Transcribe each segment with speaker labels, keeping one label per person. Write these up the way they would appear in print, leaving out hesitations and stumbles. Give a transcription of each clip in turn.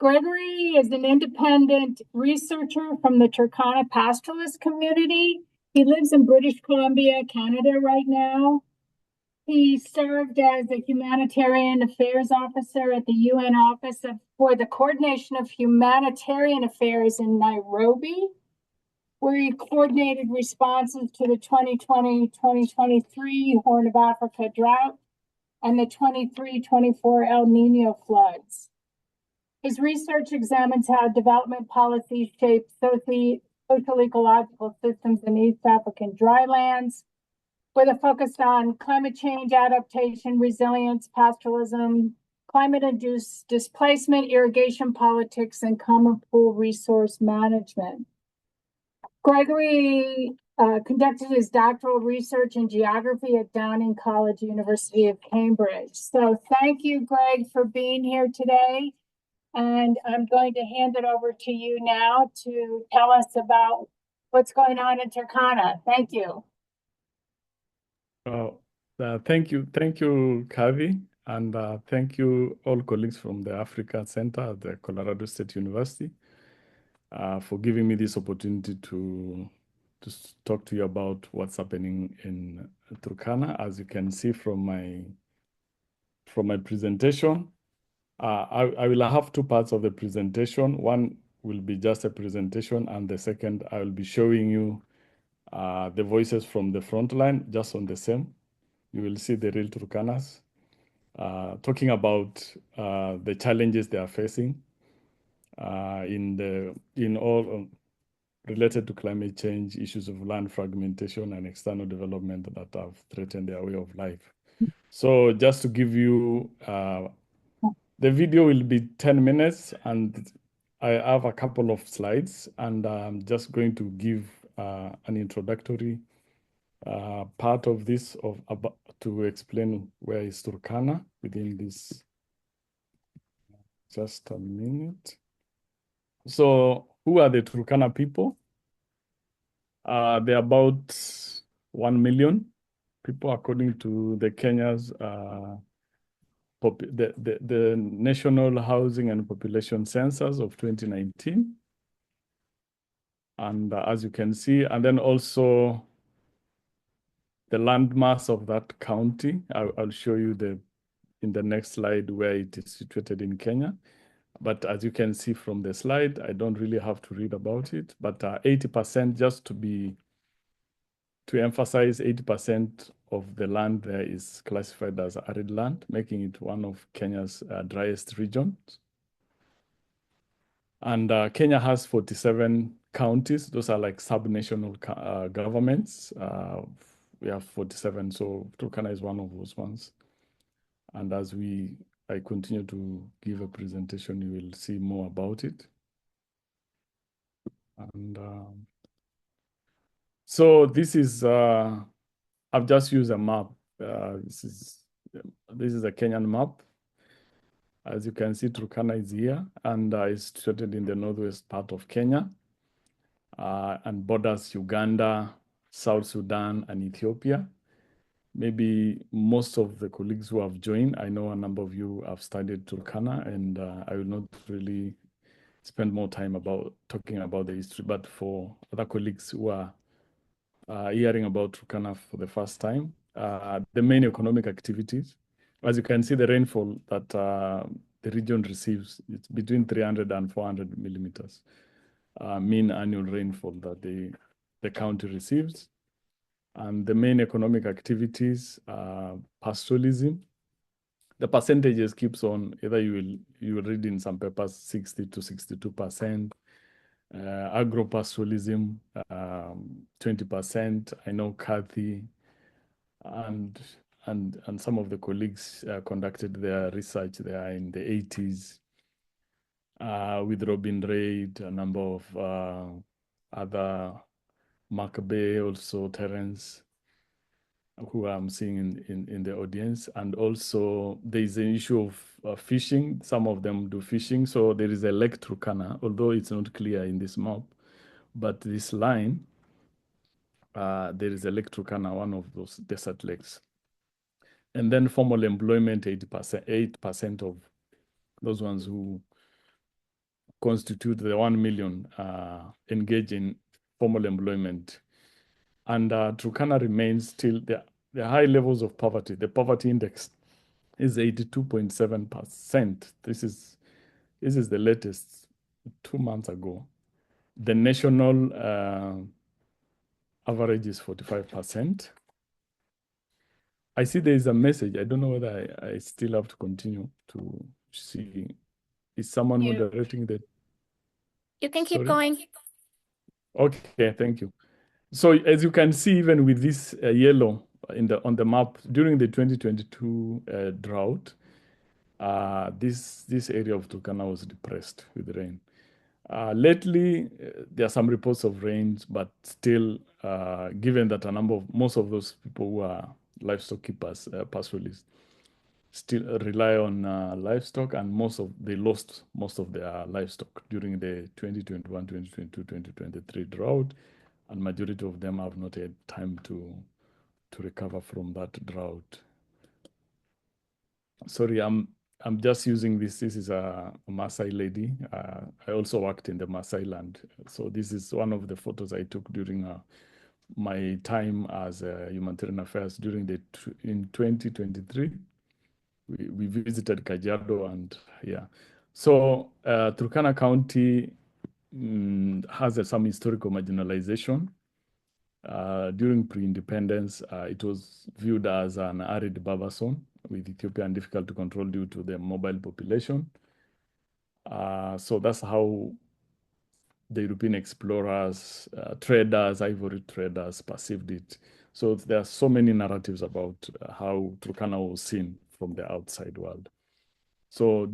Speaker 1: Gregory is an independent researcher from the Turkana pastoralist community. He lives in British Columbia, Canada right now. He served as a humanitarian affairs officer at the UN Office for the Coordination of Humanitarian Affairs in Nairobi, where he coordinated responses to the 2020-2023 Horn of Africa drought and the 23-24 El Nino floods. His research examines how development policies shape social ecological systems in East African drylands, with a focus on climate change, adaptation, resilience, pastoralism, climate-induced displacement, irrigation politics, and common pool resource management. Gregory conducted his doctoral research in geography at Downing College, University of Cambridge. So thank you, Greg, for being here today. And I'm going to hand it over to you now to tell us about what's going on in Turkana. Thank you.
Speaker 2: Thank you, Kavi, and thank you all colleagues from the Africa Center at the Colorado State University for giving me this opportunity to talk to you about what's happening in Turkana. As you can see from my presentation, I will have two parts of the presentation. One will be just a presentation, and the second I will be showing you the voices from the front line, just on the same. You will see the real Turkanas talking about the challenges they are facing in all related to climate change, issues of land fragmentation, and external development that have threatened their way of life. So just to give you, the video will be 10 minutes, and I have a couple of slides, and I'm just going to give an introductory part of this to explain where is Turkana within this. Just a minute. So who are the Turkana people? They're about 1 million people according to the Kenya's the National Housing and Population Census of 2019. And as you can see, and then also the landmass of that county. I'll show you in the next slide where it is situated in Kenya. But as you can see from the slide, I don't really have to read about it, but 80%, just to emphasize, 80% of the land there is classified as arid land, making it one of Kenya's driest regions. And Kenya has 47 counties. Those are like sub-national governments. We have 47, so Turkana is one of those ones. And as I continue to give a presentation, you will see more about it. And so this is, I've just used a map. This is a Kenyan map. As you can see, Turkana is here, and it's situated in the northwest part of Kenya, and borders Uganda, South Sudan, and Ethiopia. Maybe most of the colleagues who have joined, I know a number of you have studied Turkana, and I will not really spend more time talking about the history, but for other colleagues who are hearing about Turkana for the first time, the main economic activities, as you can see, the rainfall that the region receives, it's between 300 and 400 millimeters, mean annual rainfall that the county receives. And the main economic activities are pastoralism. The percentages keeps on, either you will read in some papers 60 to 62%. Agro-pastoralism, 20%. I know Kathy and some of the colleagues conducted their research there in the 80s with Robin Reid, a number of other, Mark Bay, also Terence, who I'm seeing in the audience. And also there is an issue of fishing. Some of them do fishing. So there is a Lake Turkana, although it's not clear in this map, but this line, there is a Lake Turkana, one of those desert lakes. And then formal employment, 8% of those ones who constitute the 1 million engaged in formal employment. And Turkana remains still the high levels of poverty. The poverty index is 82.7%. This is the latest, 2 months ago. The national average is 45%. I see there is a message. I don't know whether I still have to continue to see. Is someone moderating that?
Speaker 3: You can keep
Speaker 2: Sorry?
Speaker 3: going.
Speaker 2: Okay, thank you. So as you can see, even with this yellow on the map, during the 2022 drought, this area of Turkana was depressed with rain. Lately, there are some reports of rains, but still, given that most of those people who are livestock keepers, pastoralists, still rely on livestock, and they lost most of their livestock during the 2021, 2022, 2023 drought, and majority of them have not had time to recover from that drought. Sorry, I'm just using this. This is a Maasai lady. I also worked in the Maasai land. So this is one of the photos I took during my time as humanitarian affairs in 2023. We visited Kajiado, and yeah. So Turkana County has some historical marginalization. During pre-independence, it was viewed as an arid buffer zone with Ethiopia and difficult to control due to the mobile population. So that's how the European explorers, traders, ivory traders perceived it. So there are so many narratives about how Turkana was seen from the outside world. So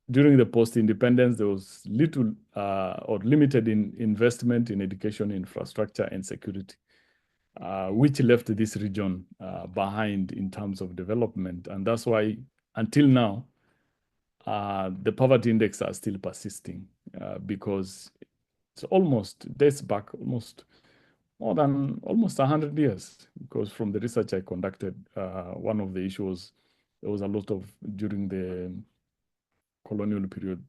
Speaker 2: during the post-independence, there was little or limited investment in education, infrastructure, and security, which left this region behind in terms of development. And that's why, until now, the poverty index are still persisting because it's dates back almost 100 years. Because from the research I conducted, one of the issues, there was a lot of, during the colonial period,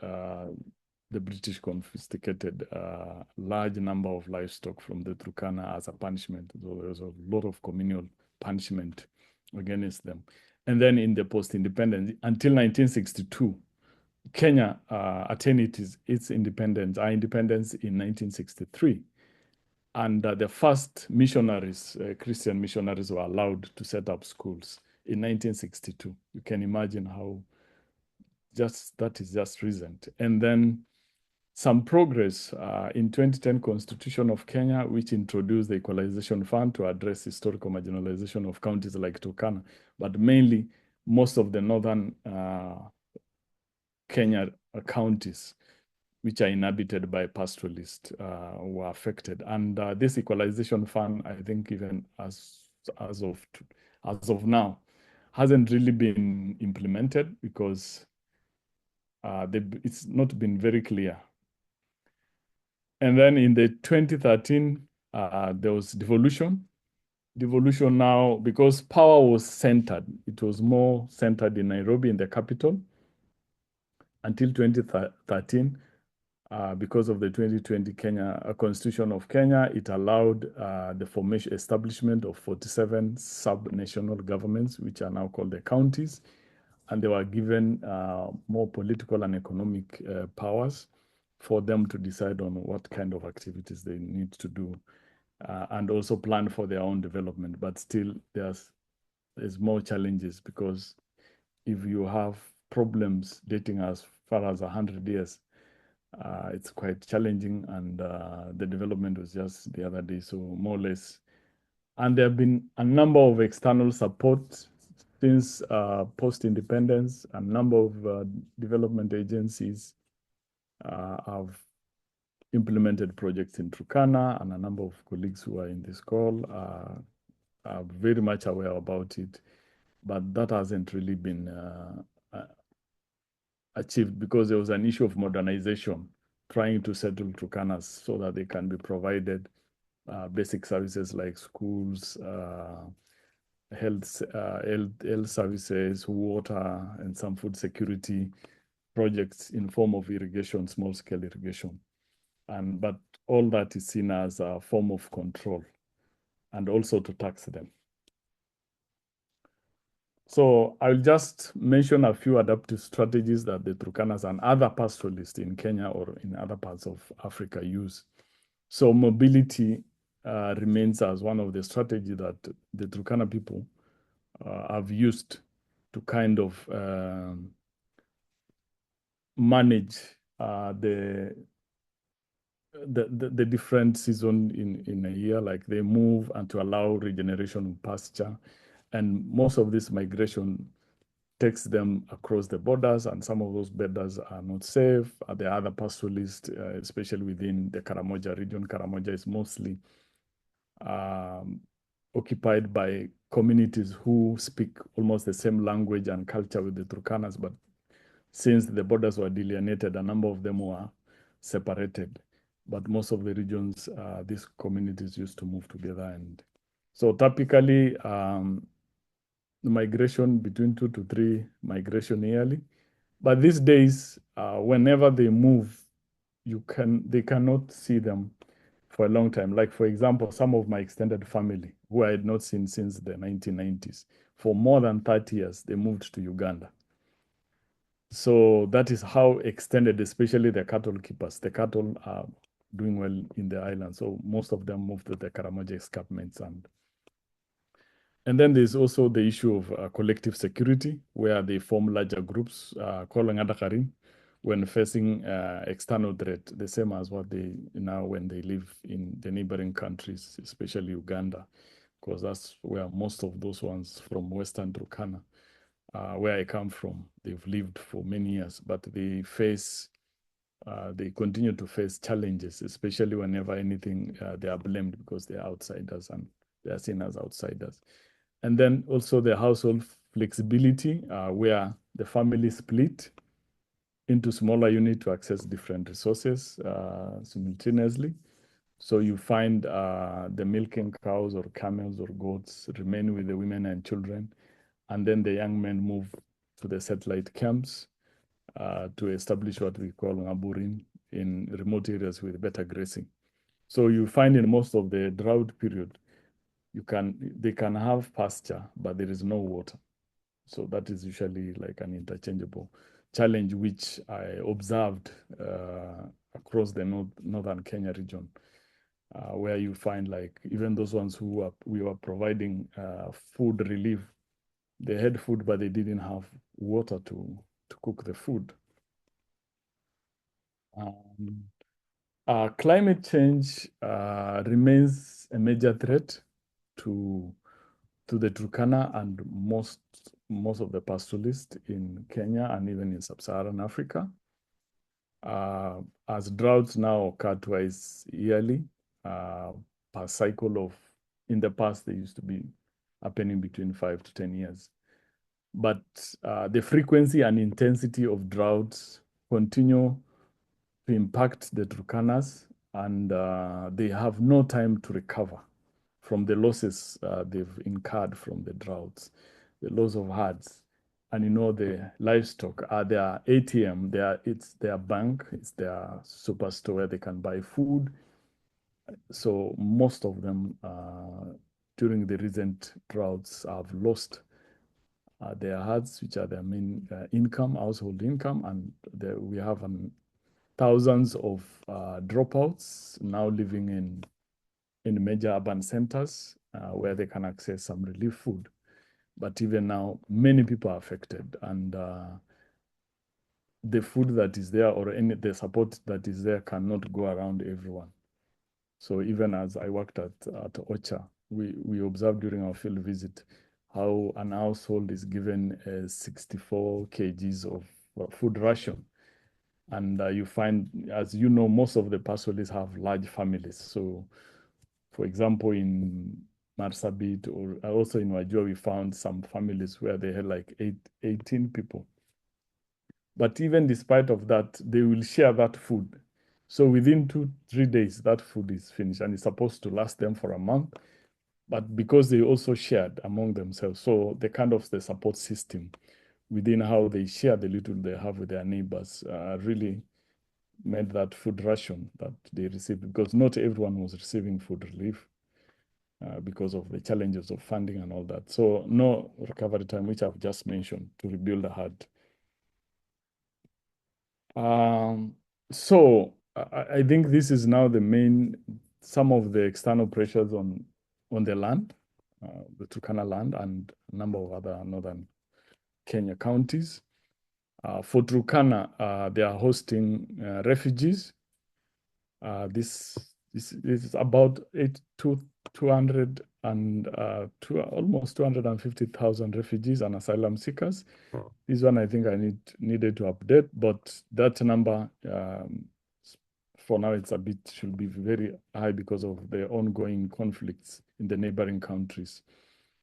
Speaker 2: the British confiscated a large number of livestock from the Turkana as a punishment. So there was a lot of communal punishment against them. And then in the post-independence, until 1962, Kenya attained its independence, our independence in 1963. And the first missionaries, Christian missionaries, were allowed to set up schools in 1962. You can imagine how that is just recent. And then some progress in 2010 Constitution of Kenya, which introduced the Equalization Fund to address historical marginalization of counties like Turkana, but mainly most of the northern Kenya counties, which are inhabited by pastoralists, were affected. And this Equalization Fund, I think even as of now, hasn't really been implemented because it's not been very clear. And then in the 2013, there was devolution. Devolution now, because power was centered, it was more centered in Nairobi, in the capital, until 2013. Because of the 2020 Constitution of Kenya, it allowed the establishment of 47 sub-national governments, which are now called the counties, and they were given more political and economic powers for them to decide on what kind of activities they need to do and also plan for their own development. But still, there's more challenges, because if you have problems dating as far as 100 years, it's quite challenging, and the development was just the other day, so more or less. And there have been a number of external support since post-independence. A number of development agencies have implemented projects in Turkana, and a number of colleagues who are in this call are very much aware about it, but that hasn't really been achieved because there was an issue of modernization, trying to settle Turkanas so that they can be provided basic services like schools, health services, water, and some food security. projects in form of irrigation, small-scale irrigation. But all that is seen as a form of control and also to tax them. So I'll just mention a few adaptive strategies that the Turkanas and other pastoralists in Kenya or in other parts of Africa use. So mobility remains as one of the strategies that the Turkana people have used to kind of manage the different season in a year, like they move and to allow regeneration of pasture. And most of this migration takes them across the borders, and some of those borders are not safe. There are other pastoralists, especially within the Karamoja region. Karamoja is mostly occupied by communities who speak almost the same language and culture with the Turkanas, but since the borders were delineated, a number of them were separated. But most of the regions, these communities used to move together. And so typically, the migration between 2 to 3 migration yearly. But these days, whenever they move, they cannot see them for a long time. Like, for example, some of my extended family, who I had not seen since the 1990s, for more than 30 years, they moved to Uganda. So that is how extended, especially the cattle keepers. The cattle are doing well in the island. So most of them moved to the Karamoja escarpments. And then there's also the issue of collective security, where they form larger groups, calling Adakarin, when facing external threat, the same as what they now when they live in the neighboring countries, especially Uganda, because that's where most of those ones from Western Turkana, where I come from, they've lived for many years, but they continue to face challenges, especially whenever anything, they are blamed because they are outsiders and they are seen as outsiders. And then also the household flexibility, where the family split into smaller units to access different resources simultaneously. So you find the milking cows or camels or goats remain with the women and children, and then the young men move to the satellite camps to establish what we call ngaburin in remote areas with better grazing. So you find in most of the drought period, they can have pasture, but there is no water. So that is usually like an interchangeable challenge, which I observed across the northern Kenya region, where you find like even those ones we were providing food relief, they had food, but they didn't have water to cook the food. Climate change remains a major threat to the Turkana and most of the pastoralists in Kenya and even in sub-Saharan Africa. As droughts now occur twice yearly per cycle in the past, they used to be happening between 5 to 10 years. But the frequency and intensity of droughts continue to impact the Turkanas, and they have no time to recover from the losses they've incurred from the droughts, the loss of herds. And the livestock are their ATM, it's their bank, it's their superstore where they can buy food. So most of them during the recent droughts have lost their herds, which are their main household income, and we have thousands of dropouts now living in major urban centers where they can access some relief food. But even now, many people are affected, and the food that is there or the support that is there cannot go around everyone. So even as I worked at OCHA, we observed during our field visit how an household is given 64 kgs of food ration. And you find, as you know, most of the pastoralists have large families. So, for example, in Marsabit or also in Wajua, we found some families where they had like 18 people. But even despite of that, they will share that food. So within 2-3 days, that food is finished, and it's supposed to last them for a month. But because they also shared among themselves, so the support system within how they share the little they have with their neighbors, really made that food ration that they received, because not everyone was receiving food relief because of the challenges of funding and all that. So no recovery time, which I've just mentioned, to rebuild the herd. So I think this is now some of the external pressures on the land, the Turkana land, and a number of other northern Kenya counties. For Turkana, they are hosting refugees. This is about 200 and almost 250,000 refugees and asylum seekers. This one I think I needed to update, but that number for now should be very high because of the ongoing conflicts in the neighboring countries,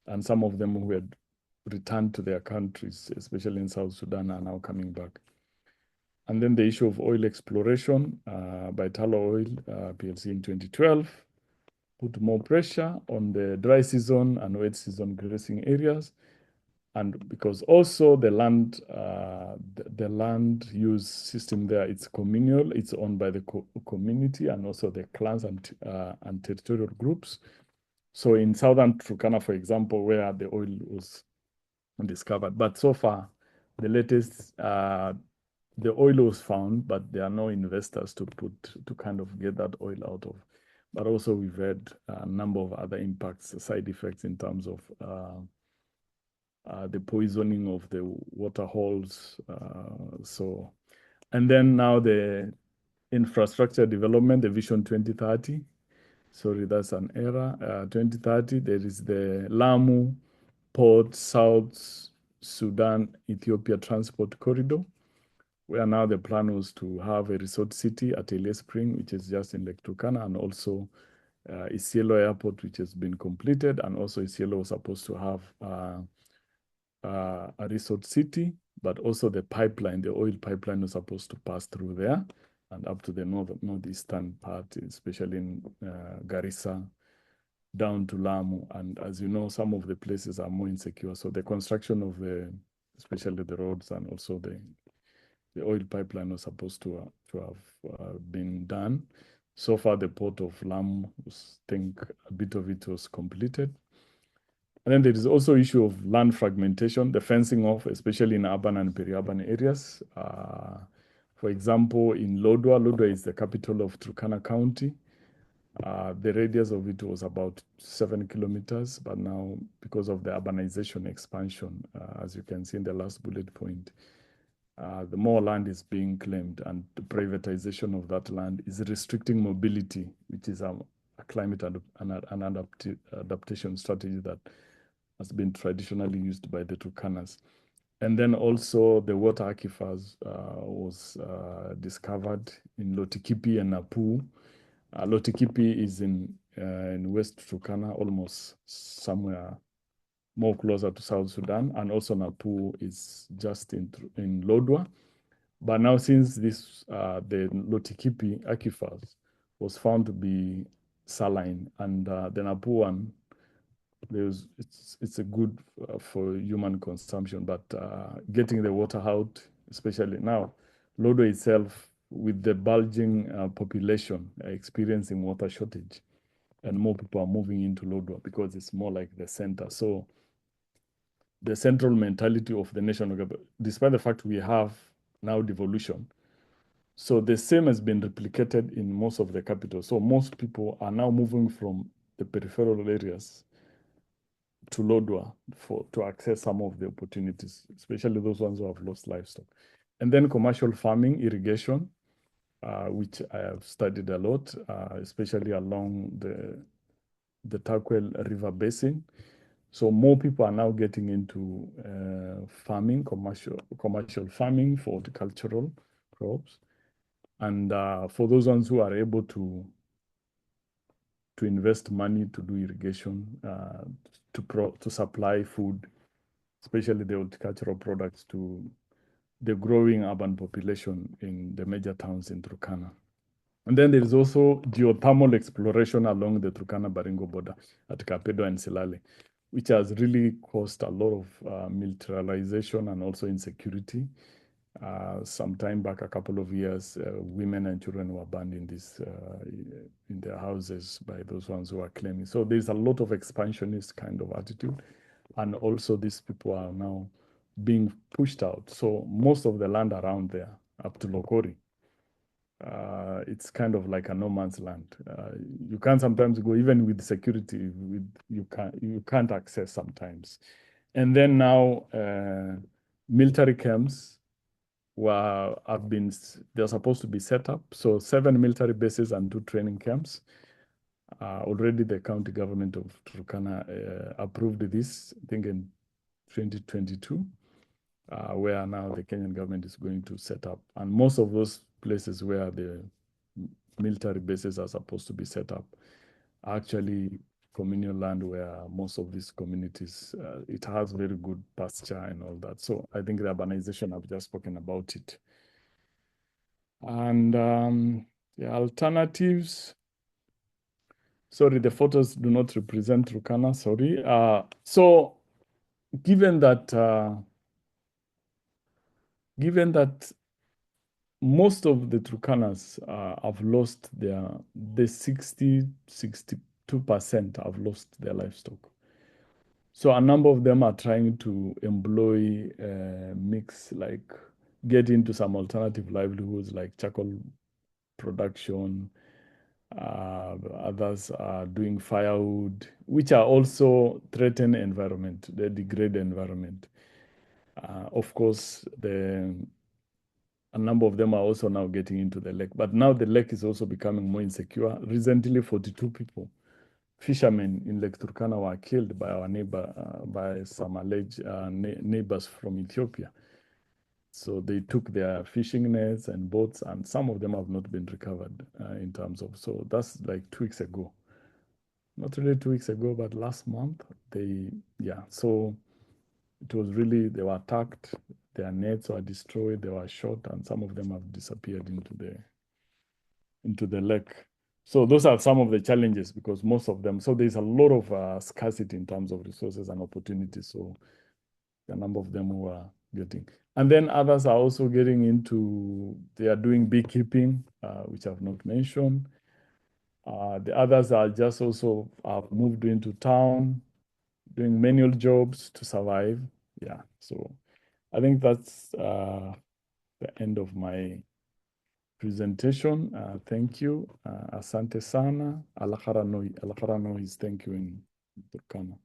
Speaker 2: and some of them who had returned to their countries, especially in South Sudan, are now coming back. And then the issue of oil exploration by Tullow Oil PLC in 2012 put more pressure on the dry season and wet season grazing areas. And because also the land use system there, it's communal, it's owned by the community and also the clans and territorial groups. So in southern Turkana, for example, where the oil was discovered, but so far, the latest, the oil was found, but there are no investors to kind of get that oil out of. But also we've had a number of other impacts, side effects in terms of the poisoning of the water holes. And then now the infrastructure development, the Vision 2030. Sorry, that's an error. 2030, there is the Lamu Port South Sudan Ethiopia Transport Corridor, where now the plan was to have a resort city at Elie Spring, which is just in Lake Turkana, and also Isiolo Airport, which has been completed, and also Isiolo was supposed to have a resort city, but also the pipeline, the oil pipeline, was supposed to pass through there and up to the northeastern part, especially in Garissa, down to Lamu. And as you know, some of the places are more insecure. So the construction of especially the roads and also the oil pipeline was supposed to have been done. So far, the port of Lamu, I think a bit of it was completed. And then there is also issue of land fragmentation, the fencing off, especially in urban and peri-urban areas. For example, in Lodwar is the capital of Turkana County. The radius of it was about 7 kilometers, but now because of the urbanization expansion, as you can see in the last bullet point, the more land is being claimed, and the privatization of that land is restricting mobility, which is a climate adaptation strategy that has been traditionally used by the Turkanas. And then also the water aquifers was discovered in Lotikipi and Napu. Lotikipi is in West Turkana, almost somewhere more closer to South Sudan, and also Napu is just in Lodwar. But now, since this the Lotikipi aquifers was found to be saline, and the Napu one, it's a good for human consumption, but getting the water out, especially now, Lodwar itself, with the bulging population experiencing water shortage, and more people are moving into Lodwar because it's more like the center. So the central mentality of the nation, despite the fact we have now devolution, so the same has been replicated in most of the capitals. So most people are now moving from the peripheral areas to Lodwar to access some of the opportunities, especially those ones who have lost livestock. And then commercial farming, irrigation, which I have studied a lot, especially along the Turkwel River Basin. So more people are now getting into farming, commercial farming for horticultural crops. And for those ones who are able to invest money to do irrigation, to supply food, especially the horticultural products, to the growing urban population in the major towns in Turkana. And then there is also geothermal exploration along the Turkana-Baringo border at Kapedo and Silale, which has really caused a lot of militarization and also insecurity. Some time back, a couple of years, women and children were banned in their houses by those ones who are claiming. So there's a lot of expansionist kind of attitude. And also these people are now being pushed out. So most of the land around there, up to Lokori, it's kind of like a no man's land. You can't sometimes go, even with security, you can't access sometimes. And then now military camps they're supposed to be set up. So 7 military bases and 2 training camps. Already the county government of Turkana approved this, I think in 2022, where now the Kenyan government is going to set up. And most of those places where the military bases are supposed to be set up are actually communal land where most of these communities, it has very good pasture and all that. So I think the urbanization, I've just spoken about it. And the alternatives, sorry, the photos do not represent Turkana, sorry. So given that most of the Turkanas have lost the 62% have lost their livestock. So a number of them are trying to employ mix, like get into some alternative livelihoods like charcoal production. Others are doing firewood, which are also threaten environment, they degrade the environment. Of course, a number of them are also now getting into the lake, but now the lake is also becoming more insecure. Recently, 42 people, fishermen in Lake Turkana, were killed by our neighbor, by some alleged neighbors from Ethiopia. So they took their fishing nets and boats, and some of them have not been recovered in terms of, so that's like 2 weeks ago. Not really 2 weeks ago, but last month, so it was really, they were attacked, their nets were destroyed, they were shot, and some of them have disappeared into the lake. So those are some of the challenges, because most of them, so there's a lot of scarcity in terms of resources and opportunities. So a number of them who are getting, and then others are also getting into, they are doing beekeeping, which I've not mentioned. The others are just also have moved into town, doing manual jobs to survive. Yeah, so I think that's the end of my presentation. Thank you. Asante sana. Alakara noi is thank you in Turkana.